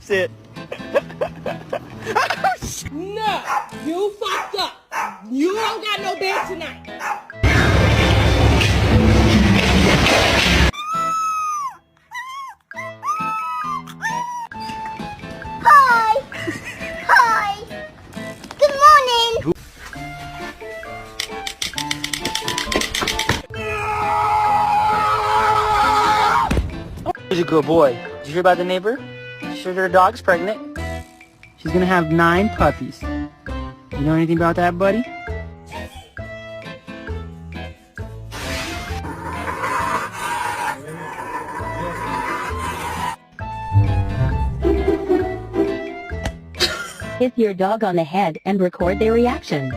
Sit. No, you fucked up. You don't got no bed tonight. Hi. Hi. Good morning. He's a good boy. Did you hear about the neighbor? She said her dog's pregnant. She's gonna have 9 puppies. You know anything about that, buddy? Hit your dog on the head and record their reaction.